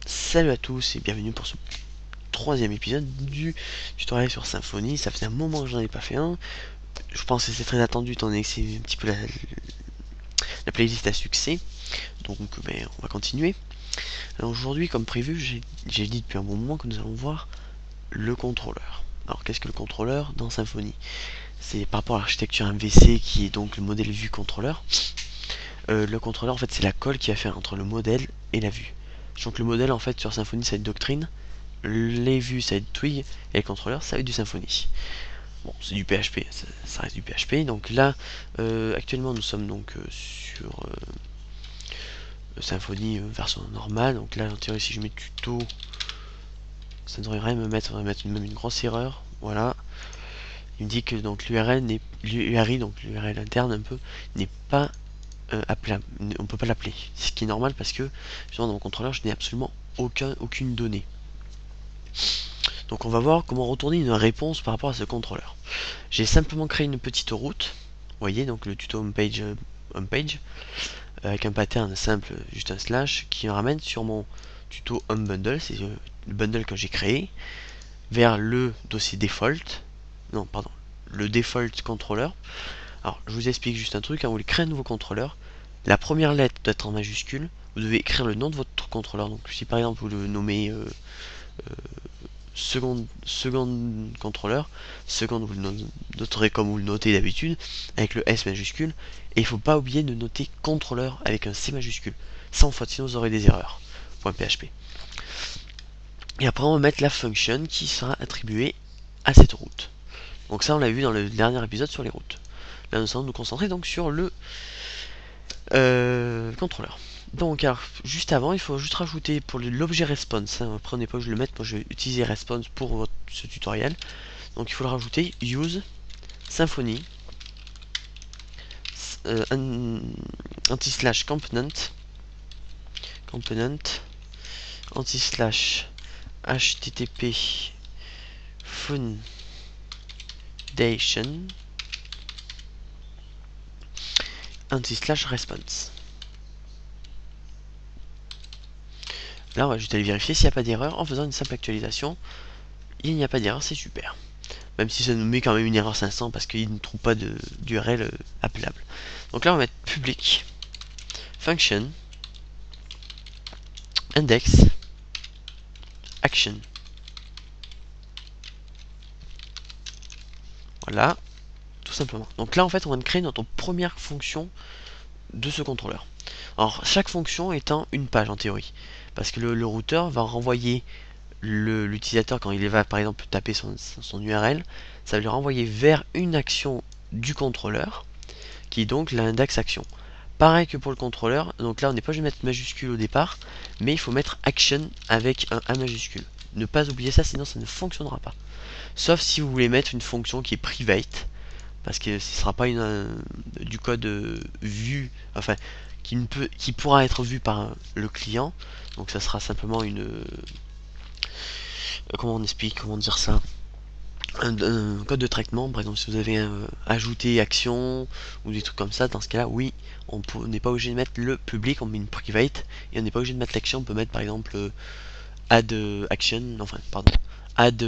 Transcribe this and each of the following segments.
Salut à tous et bienvenue pour ce troisième épisode du tutoriel sur Symfony. Ça faisait un moment que j'en avais pas fait un. Je pense que c'est très attendu étant donné que c'est un petit peu la playlist à succès. Donc on va continuer. Alors aujourd'hui, comme prévu, j'ai dit depuis un bon moment que nous allons voir le contrôleur. Alors qu'est-ce que le contrôleur dans Symfony? C'est par rapport à l'architecture MVC qui est donc le modèle vue contrôleur. Le contrôleur en fait c'est la colle qui va faire entre le modèle et la vue. Donc le modèle en fait sur Symfony ça va être Doctrine, les vues ça va être Twig et le contrôleur ça va être du Symfony. Bon, c'est du PHP, ça reste du PHP. Donc là, actuellement nous sommes donc sur Symfony version normale. Donc là, en théorie, si je mets tuto, ça devrait me mettre même une grosse erreur. Voilà. Il me dit que donc l'URI, donc l'URL interne un peu, n'est pas appelable. On peut pas l'appeler. Ce qui est normal parce que justement dans mon contrôleur, je n'ai absolument aucune donnée. Donc on va voir comment retourner une réponse par rapport à ce contrôleur. J'ai simplement créé une petite route. Vous voyez, donc le tuto homepage, avec un pattern simple, juste un slash, qui me ramène sur mon tuto homebundle, c'est le bundle que j'ai créé, vers le dossier default. Non, pardon, le default controller. Alors, je vous explique juste un truc. Quand vous voulez créer un nouveau contrôleur, la première lettre doit être en majuscule. Vous devez écrire le nom de votre contrôleur. Donc, si par exemple vous le nommez seconde contrôleur, seconde vous le noterez comme vous le notez d'habitude, avec le S majuscule, et il ne faut pas oublier de noter contrôleur avec un C majuscule, sans faute, sinon vous aurez des erreurs. .php. Et après on va mettre la function qui sera attribuée à cette route. Donc ça on l'a vu dans le dernier épisode sur les routes. Là nous allons nous concentrer donc sur le contrôleur. Donc alors, juste avant, il faut juste rajouter pour l'objet response, hein, après on n'est pas obligé de le mettre, moi je vais utiliser response pour ce tutoriel. Donc il faut le rajouter use Symfony anti-slash component anti-slash http foundation anti-slash response. Là on va juste aller vérifier s'il n'y a pas d'erreur en faisant une simple actualisation. Il n'y a pas d'erreur, c'est super. Même si ça nous met quand même une erreur 500 parce qu'il ne trouve pas d'URL appelable. Donc là on va mettre public function index action. Voilà, tout simplement. Donc là en fait on va créer notre première fonction de ce contrôleur. Alors chaque fonction étant une page en théorie, parce que le routeur va renvoyer l'utilisateur quand il va par exemple taper son URL, ça va lui renvoyer vers une action du contrôleur qui est donc l'index action. Pareil que pour le contrôleur, donc là on n'est pas obligé de mettre majuscule au départ, mais il faut mettre action avec un A majuscule. Ne pas oublier ça, sinon ça ne fonctionnera pas. Sauf si vous voulez mettre une fonction qui est private, parce que ce ne sera pas du code vu, enfin qui pourra être vu par le client. Donc ça sera simplement une comment dire ça, un code de traitement. Par exemple si vous avez ajouté action ou des trucs comme ça, dans ce cas là oui on n'est pas obligé de mettre le public, on met une private, et on n'est pas obligé de mettre l'action. On peut mettre par exemple add action, enfin pardon, add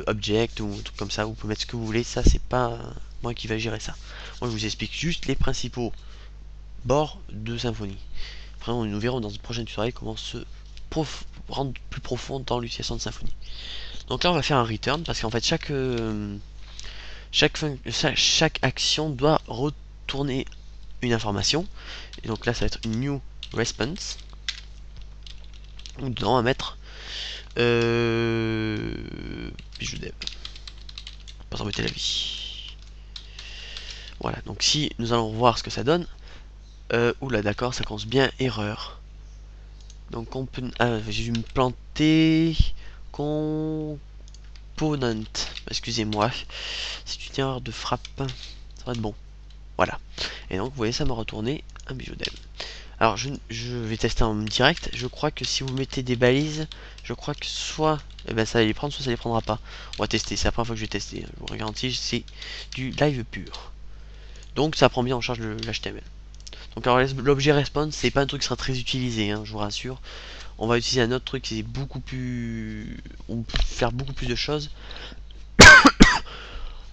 object ou un truc comme ça. Vous pouvez mettre ce que vous voulez, ça c'est pas moi qui va gérer ça. Moi je vous explique juste les principaux bords de Symfony. Après nous verrons dans un prochain tutoriel comment se rendre plus profond dans l'utilisation de Symfony. Donc là on va faire un return parce qu'en fait chaque action doit retourner une information. Et donc là ça va être une new response. Où dedans on va mettre bijou dev. Pas s'embêter la vie. Voilà, donc si nous allons voir ce que ça donne. Oula d'accord, ça commence bien erreur. Donc on peut. Ah, j'ai dû me planter. Component. Excusez-moi. C'est une erreur de frappe. Ça va être bon. Voilà. Et donc vous voyez ça m'a retourné un bijou dev. Alors je vais tester en direct. Je crois que si vous mettez des balises, je crois que soit ça va les prendre, soit ça les prendra pas. On va tester, c'est la première fois que je vais tester. Je vous garantis, c'est du live pur. Donc ça prend bien en charge l'HTML. Donc alors l'objet response, c'est pas un truc qui sera très utilisé, hein, je vous rassure. on va utiliser un autre truc qui est beaucoup plus... on peut faire beaucoup plus de choses.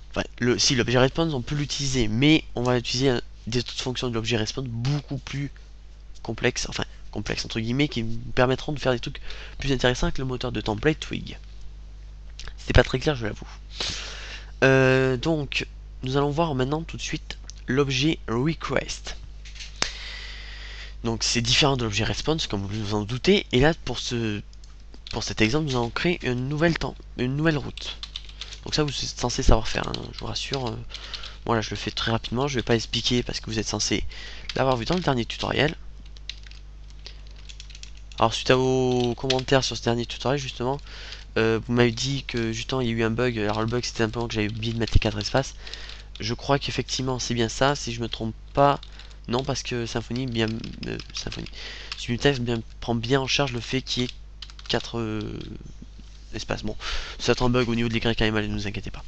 Enfin, si l'objet response, on peut l'utiliser, mais on va utiliser des autres fonctions de l'objet response beaucoup plus complexes, enfin complexes entre guillemets, qui me permettront de faire des trucs plus intéressants avec le moteur de template Twig. C'était pas très clair, je l'avoue. Donc, nous allons voir maintenant tout de suite l'objet request. Donc c'est différent de l'objet response, comme vous vous en doutez, et là pour cet exemple, nous allons créer une nouvelle route. Donc ça, vous êtes censé savoir faire, hein, je vous rassure. Moi là, je le fais très rapidement, je vais pas expliquer parce que vous êtes censé l'avoir vu dans le dernier tutoriel. Alors suite à vos commentaires sur ce dernier tutoriel, justement, vous m'avez dit que justement il y a eu un bug. Alors le bug c'était simplement que j'avais oublié de mettre les 4 espaces. Je crois qu'effectivement c'est bien ça, si je me trompe pas. Non, parce que Symfony Subtext prend bien en charge le fait qu'il y ait 4 espaces. Bon, c'est un bug au niveau de l'écran KML, ne vous inquiétez pas.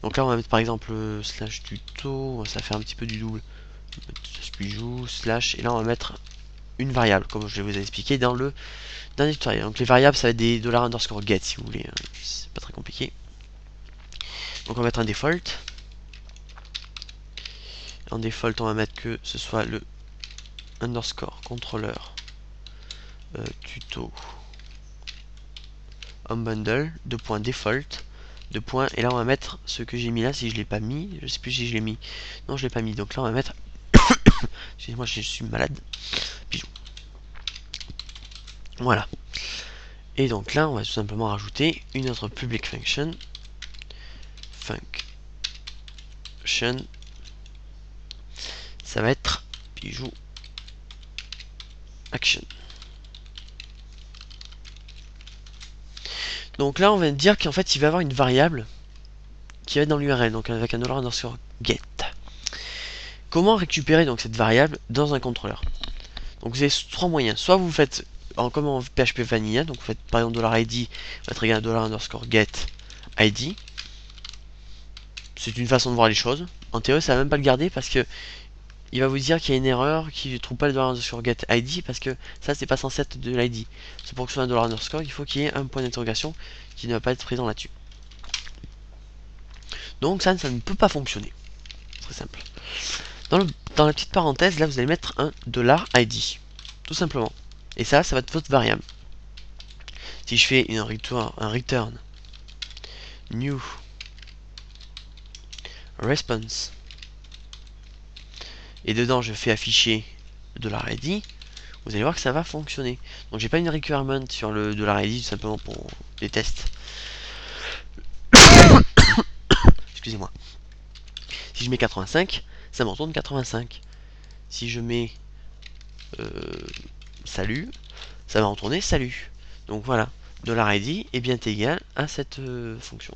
Donc là on va mettre par exemple slash tuto, ça fait un petit peu du double. Bijou, slash, et là on va mettre une variable, comme je vous ai expliqué dans le dernier tutoriel. Donc les variables ça va être des $_ si vous voulez, c'est pas très compliqué. Donc on va mettre un default. En default on va mettre que ce soit le underscore contrôleur tuto onBundle, default, et là on va mettre ce que j'ai mis là, si je l'ai pas mis, je sais plus si je l'ai mis, non je l'ai pas mis, donc là on va mettre, excusez-moi je suis malade, bijou, voilà, et donc là on va tout simplement rajouter une autre public function, ça va être bijou action. Donc là on va dire qu'en fait il va y avoir une variable qui va être dans l'URL, donc avec un $_get. Comment récupérer donc cette variable dans un contrôleur? Donc vous avez 3 moyens. Soit vous faites comme en PHP Vanilla, donc vous faites par exemple $id va être égal à $_get id. C'est une façon de voir les choses. En théorie ça va même pas le garder parce que il va vous dire qu'il y a une erreur, qu'il ne trouve pas le $_get id parce que ça c'est pas censé être de l'id. C'est pour que ce soit un $_, il faut qu'il y ait un point d'interrogation qui ne va pas être présent là-dessus. Donc ça ne peut pas fonctionner. Très simple. Dans la petite parenthèse, là vous allez mettre un $id. Tout simplement. Et ça va être votre variable. Si je fais un return new response et dedans je fais afficher $id, vous allez voir que ça va fonctionner. Donc j'ai pas une requirement sur le $id tout simplement pour les tests. Excusez-moi. Si je mets 85, ça me retourne 85. Si je mets salut, ça va retourner salut. Donc voilà, $id est bien égal à cette fonction.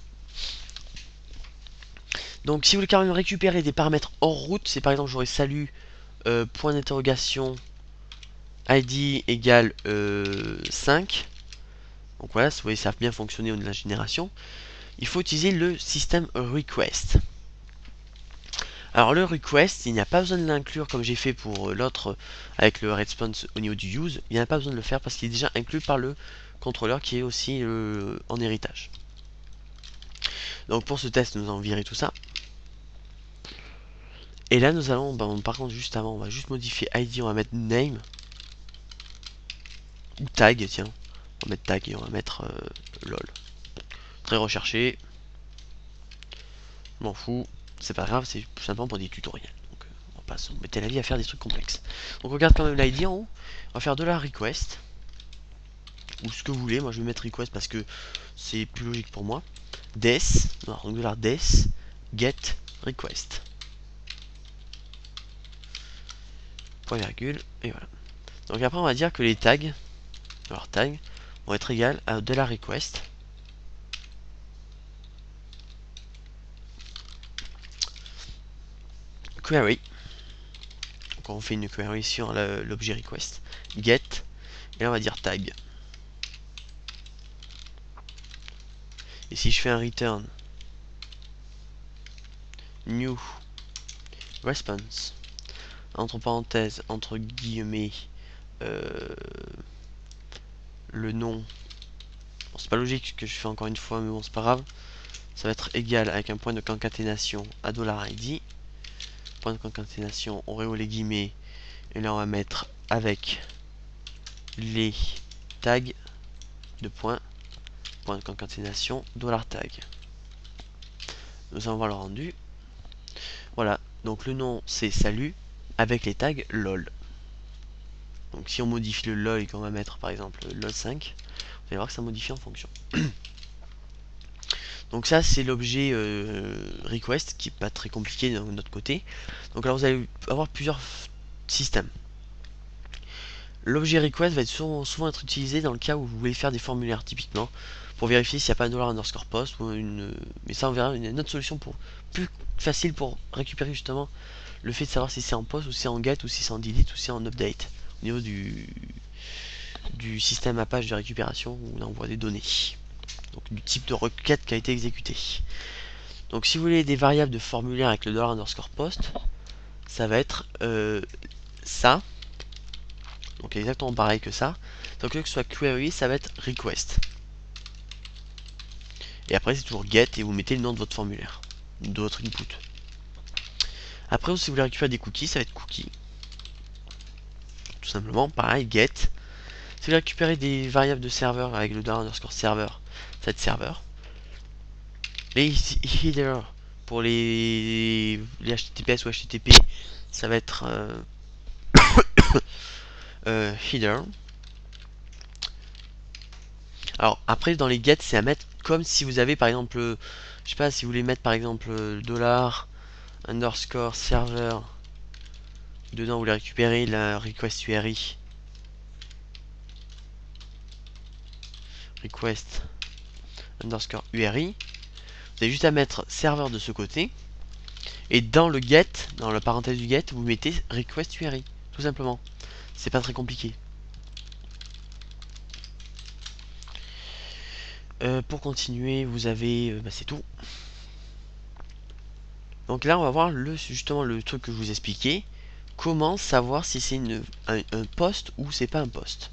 Donc si vous voulez quand même récupérer des paramètres hors route, c'est par exemple j'aurais salut point d'interrogation id égale 5. Donc voilà, vous voyez ça a bien fonctionné au niveau de la génération. Il faut utiliser le système request. Alors le request, il n'y a pas besoin de l'inclure comme j'ai fait pour l'autre avec le response au niveau du use. Il n'y a pas besoin de le faire parce qu'il est déjà inclus par le contrôleur qui est aussi en héritage. Donc pour ce test, nous allons virer tout ça. Et là nous allons, par contre juste avant, on va juste modifier ID, on va mettre name. Ou tag, tiens. On va mettre tag et on va mettre lol. Très recherché. M'en fous. C'est pas grave, c'est tout simplement pour des tutoriels. Donc on va pas se mettre la vie à faire des trucs complexes. Donc on regarde quand même l'ID en haut. On va faire de la request. Ou ce que vous voulez, moi je vais mettre request parce que c'est plus logique pour moi. Des, alors donc de la des, get request. Point virgule, et voilà. Donc après on va dire que les tags, alors tags, vont être égales à de la request. Query. Donc on fait une query sur l'objet request. Get, et là on va dire tag. Et si je fais un return new response, entre parenthèses, entre guillemets, le nom, bon, c'est pas logique que je fais encore une fois, mais bon, c'est pas grave. Ça va être égal avec un point de concaténation à $id. Point de concaténation, on réouvre les guillemets. Et là, on va mettre avec les tags de points. Point de concaténation, $tag. Nous allons voir le rendu. Voilà, donc le nom c'est salut avec les tags lol. Donc si on modifie le lol et qu'on va mettre par exemple lol5, vous allez voir que ça modifie en fonction. Donc ça c'est l'objet request qui est pas très compliqué de notre côté. Donc alors vous allez avoir plusieurs systèmes. L'objet request va être souvent être utilisé dans le cas où vous voulez faire des formulaires typiquement pour vérifier s'il n'y a pas un $_post ou une. Mais ça on verra une autre solution pour plus facile pour récupérer justement le fait de savoir si c'est en post ou si c'est en get ou si c'est en delete ou si c'est en update au niveau du système à page de récupération où on envoie des données. Donc du type de requête qui a été exécutée. Donc si vous voulez des variables de formulaire avec le $_post, ça va être ça. Donc exactement pareil que ça. Donc que ce soit query, ça va être request. Et après c'est toujours get et vous mettez le nom de votre formulaire, de votre input. Après si vous voulez récupérer des cookies, ça va être cookie. Tout simplement, pareil, get. Si vous voulez récupérer des variables de serveur avec le $_serveur, ça va être serveur. Les header pour les HTTPS ou HTTP, ça va être header. Alors après dans les get c'est à mettre comme si vous avez par exemple, je sais pas, si vous voulez mettre par exemple $_server, dedans vous voulez récupérer la request URI, request _URI, vous avez juste à mettre serveur de ce côté et dans le get, dans la parenthèse du get, vous mettez request URI, tout simplement. C'est pas très compliqué. Pour continuer, vous avez, c'est tout. Donc là, on va voir justement le truc que je vous expliquais. Comment savoir si c'est un post ou c'est pas un post.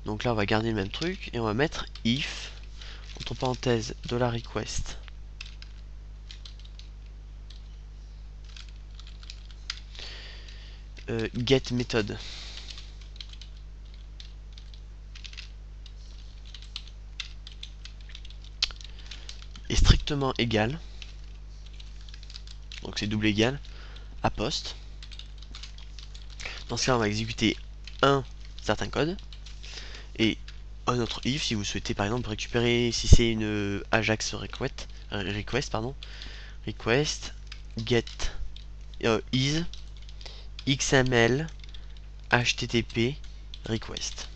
Donc là, on va garder le même truc et on va mettre if entre parenthèses $request get méthode est strictement égal, donc c'est double égal à post. Dans ce cas, on va exécuter un certain code et un autre if si vous souhaitez par exemple récupérer, si c'est une Ajax request get is XML HTTP request.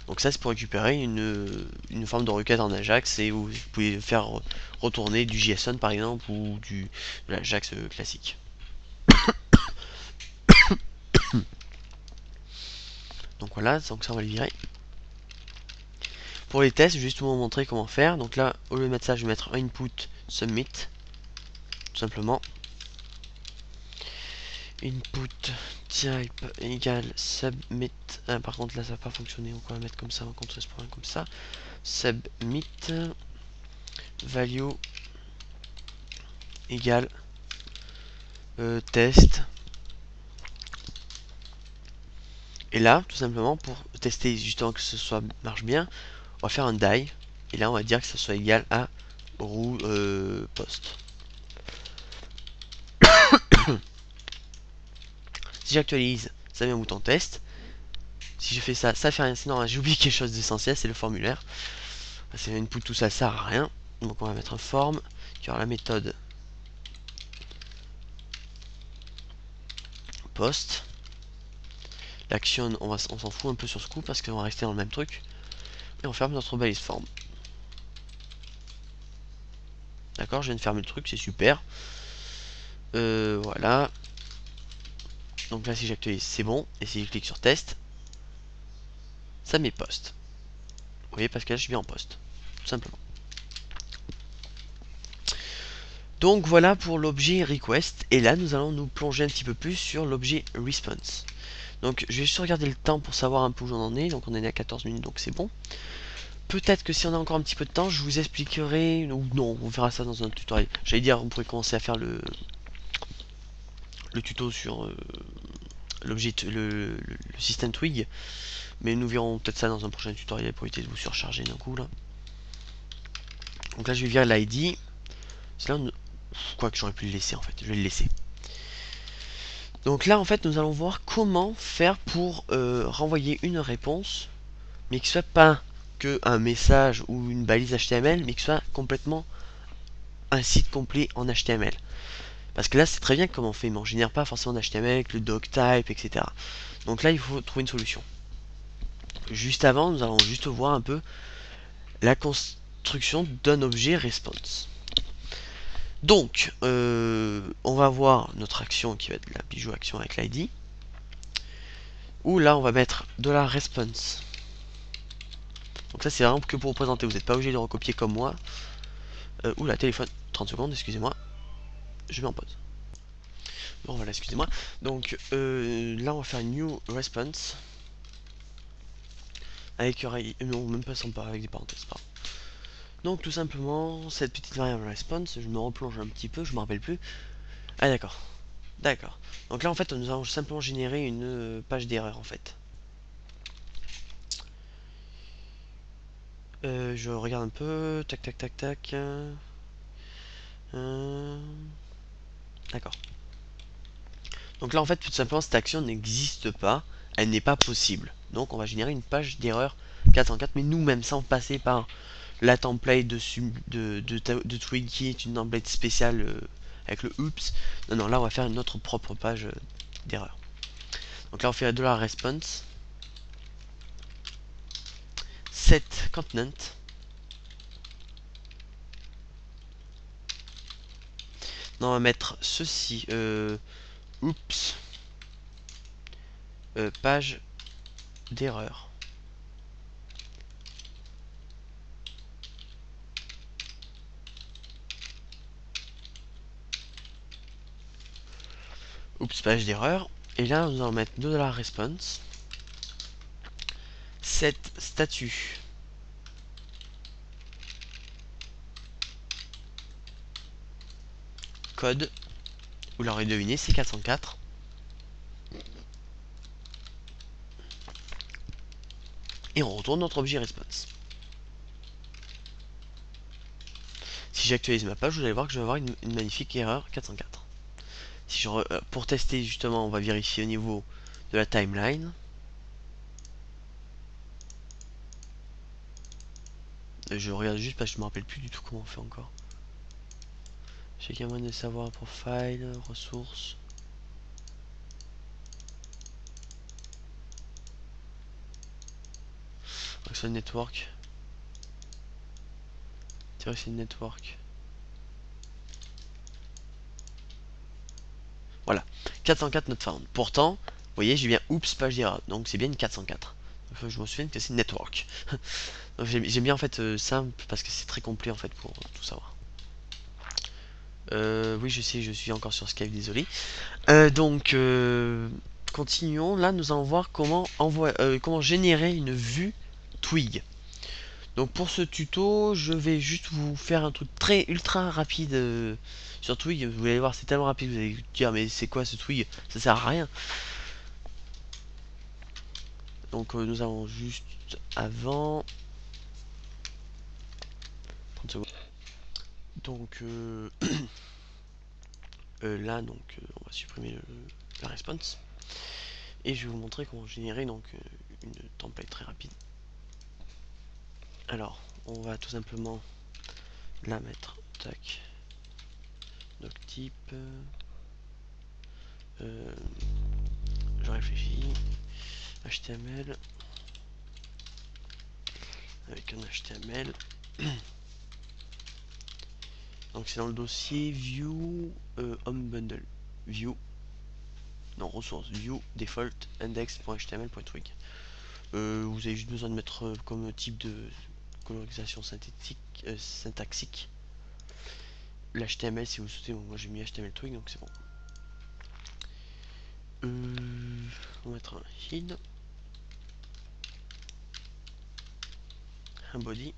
Donc ça c'est pour récupérer une forme de requête en Ajax et vous pouvez faire retourner du JSON par exemple ou de l'Ajax classique. Donc voilà, donc ça on va le virer. Pour les tests, je vais juste vous montrer comment faire. Donc là, au lieu de mettre ça, je vais mettre input submit, tout simplement. Input type égale submit. Ah, par contre là ça va pas fonctionner, on va mettre comme ça, on va contrôler ce problème comme ça. Submit value égale test. Et là, tout simplement, pour tester justement que ce soit marche bien, on va faire un die. Et là, on va dire que ce soit égal à roue post. Si j'actualise, ça met un bouton test. Si je fais ça, ça fait rien. Sinon, j'ai oublié quelque chose d'essentiel, c'est le formulaire. C'est input, tout ça, ça sert à rien. Donc on va mettre un form qui aura la méthode post. L'action, on s'en fout un peu sur ce coup parce qu'on va rester dans le même truc. Et on ferme notre balise form. D'accord, je viens de fermer le truc, c'est super. Voilà. Donc là, si j'actualise, c'est bon. Et si je clique sur test, ça met post. Vous voyez, parce que là, je suis bien en post. Tout simplement. Donc voilà pour l'objet request. Et là, nous allons nous plonger un petit peu plus sur l'objet response. Donc je vais juste regarder le temps pour savoir un peu où j'en ai. Donc on est à 14 minutes, donc c'est bon. Peut-être que si on a encore un petit peu de temps, je vous expliquerai, ou non, on verra ça dans un tutoriel. J'allais dire, on pourrait commencer à faire le tuto sur l'objet, le système Twig, mais nous verrons peut-être ça dans un prochain tutoriel pour éviter de vous surcharger d'un coup là. Donc là je vais virer l'ID. C'est là, quoi que j'aurais pu le laisser en fait, je vais le laisser. Donc là en fait nous allons voir comment faire pour renvoyer une réponse, mais qui soit pas que un message ou une balise HTML, mais qui soit complètement un site complet en HTML. Parce que là c'est très bien comment on fait, mais on génère pas forcément d'HTML avec le doctype, etc. Donc là il faut trouver une solution. Juste avant, nous allons juste voir un peu la construction d'un objet response. Donc, on va voir notre action qui va être la bijou action avec l'ID. Où là, on va mettre $response. Donc ça, c'est vraiment que pour représenter. Vous n'êtes pas obligé de recopier comme moi. Oula, téléphone. 30 secondes, excusez-moi. Je mets en pause. Bon, voilà, excusez-moi. Donc, là, on va faire une new response. Avec non, même pas sans pas, avec des parenthèses, pardon. Donc, tout simplement, cette petite variable response, je me replonge un petit peu, je me rappelle plus. Ah, d'accord. D'accord. Donc là, en fait, nous allons simplement générer une page d'erreur, en fait. Je regarde un peu. Tac, tac, tac, tac. D'accord. Donc là, en fait, tout simplement, cette action n'existe pas. Elle n'est pas possible. Donc, on va générer une page d'erreur 404, mais nous-mêmes, sans passer par la template de Twig, qui est une template spéciale avec le oops. Non, non, là, on va faire notre propre page d'erreur. Donc là, on fait $response set content. Non, on va mettre ceci. Oups. Page d'erreur. Oups, page d'erreur. Et là, nous allons mettre $response. Set statut. Code. Vous l'aurez deviné, c'est 404. Et on retourne notre objet response. Si j'actualise ma page, vous allez voir que je vais avoir une magnifique erreur 404. Si pour tester, justement, on va vérifier au niveau de la timeline. Je regarde juste parce que je me rappelle plus du tout comment on fait encore. J'ai qu'à moyen de savoir profile, ressources. Action network. Interaction network. Voilà. 404 not found. Pourtant, vous voyez, j'ai bien oups page d'erreur. Donc c'est bien une 404. Donc, je me souviens que c'est network. J'aime bien en fait simple parce que c'est très complet en fait pour tout savoir. Oui, je sais, je suis encore sur Skype, désolé. Donc, continuons. Là, nous allons voir comment générer une vue Twig. Donc, pour ce tuto, je vais juste vous faire un truc très ultra rapide sur Twig. Vous allez voir, c'est tellement rapide, vous allez dire, mais c'est quoi ce Twig? Ça sert à rien. Donc, nous allons juste avant. 30 secondes. Donc, là, donc, on va supprimer la response. Et je vais vous montrer comment générer donc une template très rapide. Alors, on va tout simplement la mettre, tac, doc type, je réfléchis, HTML, avec un HTML, donc c'est dans le dossier view home bundle, view, non ressources, view default index.html.twig. Vous avez juste besoin de mettre comme type de colorisation syntaxique l'HTML si vous souhaitez. Bon, moi j'ai mis HTML Twig donc c'est bon. On va mettre un head, un body,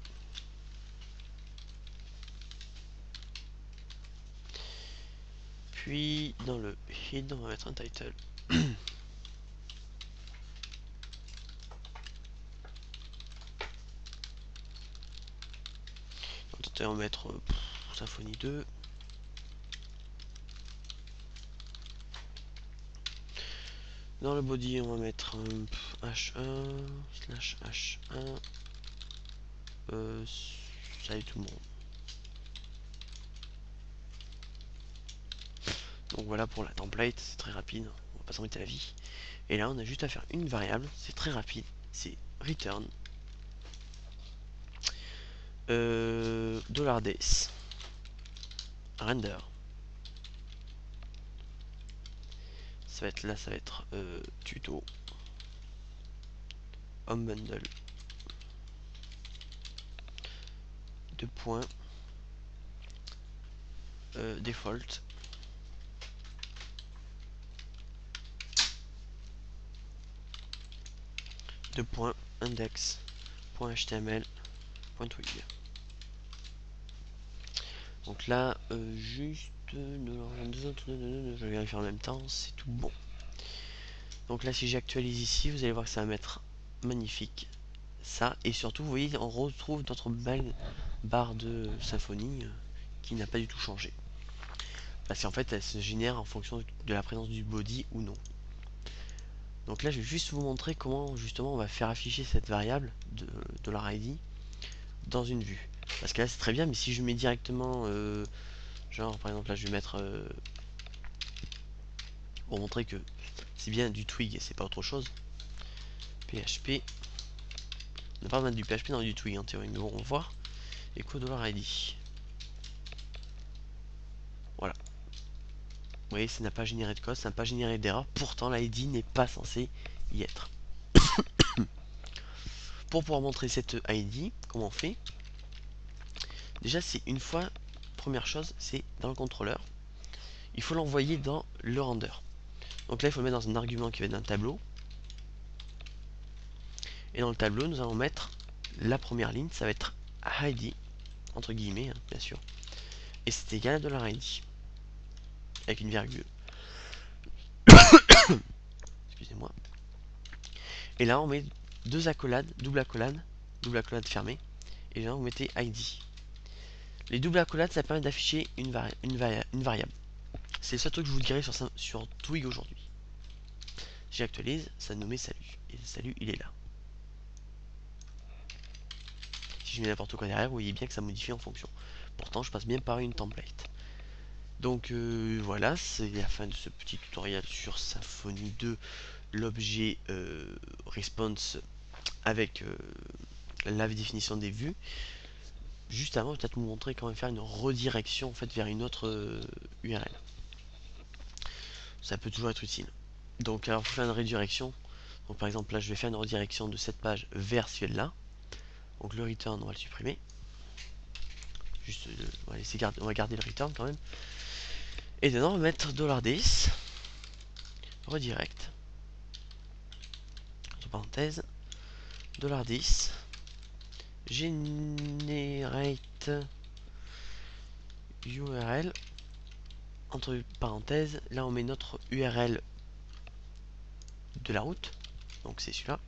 puis dans le head on va mettre un title. On va mettre Symfony 2. Dans le body, on va mettre H1 slash H1. Salut tout le monde. Donc voilà pour la template, c'est très rapide, on va pas s'embêter la vie. Et là, on a juste à faire une variable, c'est très rapide, c'est return $ds render. Ça va être là, ça va être tuto home bundle. Deux points default deux points index.html.twig. Donc là, juste je vais vérifier en même temps, c'est tout bon. Donc là, si j'actualise ici, vous allez voir que ça va mettre magnifique ça, et surtout, vous voyez, on retrouve notre belle barre de Symfony qui n'a pas du tout changé. Parce qu'en fait, elle se génère en fonction de la présence du body ou non. Donc là, je vais juste vous montrer comment justement on va faire afficher cette variable de $id dans une vue. Parce que là, c'est très bien, mais si je mets directement, genre par exemple là, je vais mettre pour montrer que c'est bien du Twig et c'est pas autre chose. PHP. On ne va pas mettre du PHP dans du Twig en théorie, mais bon, on va voir. Echo $id. Voilà. Vous voyez, ça n'a pas généré de code, ça n'a pas généré d'erreur. Pourtant, l'ID n'est pas censé y être. Pour pouvoir montrer cette ID, comment on fait? Déjà, c'est une fois, première chose, c'est dans le contrôleur. Il faut l'envoyer dans le render. Donc là, il faut le mettre dans un argument qui va être dans un tableau. Et dans le tableau, nous allons mettre la première ligne, ça va être ID, entre guillemets, hein, bien sûr. Et c'est égal à $id, avec une virgule. Excusez-moi. Et là, on met deux accolades, double accolade fermée. Et là, vous mettez ID. Les doubles accolades, ça permet d'afficher une variable. C'est le seul truc que je vous dirai sur Twig aujourd'hui. Si j'actualise, ça nous met salut. Et le salut, il est là. Si je mets n'importe quoi derrière, vous voyez bien que ça modifie en fonction. Pourtant, je passe bien par une template. Donc voilà, c'est la fin de ce petit tutoriel sur Symfony 2, l'objet response avec la définition des vues. Juste avant, peut-être vous montrer comment faire une redirection en fait vers une autre URL. Ça peut toujours être utile. Donc alors, faut faire une redirection. Donc par exemple là, je vais faire une redirection de cette page vers celle-là. Donc le return, on va le supprimer. Juste, on va garder le return quand même. Et dedans, on va mettre $10 redirect. Entre parenthèses, $10 generate URL. Entre parenthèses, là on met notre URL de la route. Donc c'est celui-là.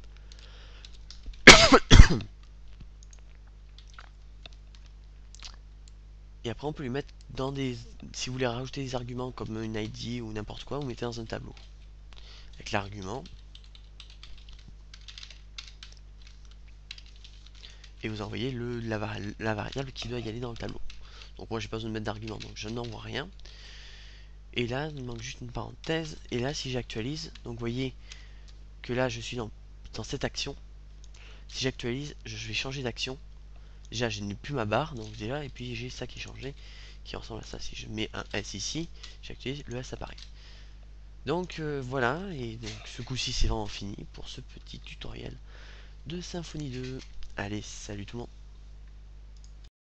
Et après on peut lui mettre dans des... Si vous voulez rajouter des arguments comme une ID ou n'importe quoi, vous mettez dans un tableau. Avec l'argument. Et vous envoyez la variable qui doit y aller dans le tableau. Donc moi j'ai pas besoin de mettre d'argument, donc je n'envoie rien. Et là, il manque juste une parenthèse. Et là, si j'actualise, donc vous voyez que là je suis dans cette action. Si j'actualise, je vais changer d'action. Déjà, je n'ai plus ma barre, donc déjà, et puis j'ai ça qui est changé, qui ressemble à ça. Si je mets un S ici, j'actualise, le S apparaît. Donc voilà, et donc ce coup-ci c'est vraiment fini pour ce petit tutoriel de Symfony 2. Allez, salut tout le monde.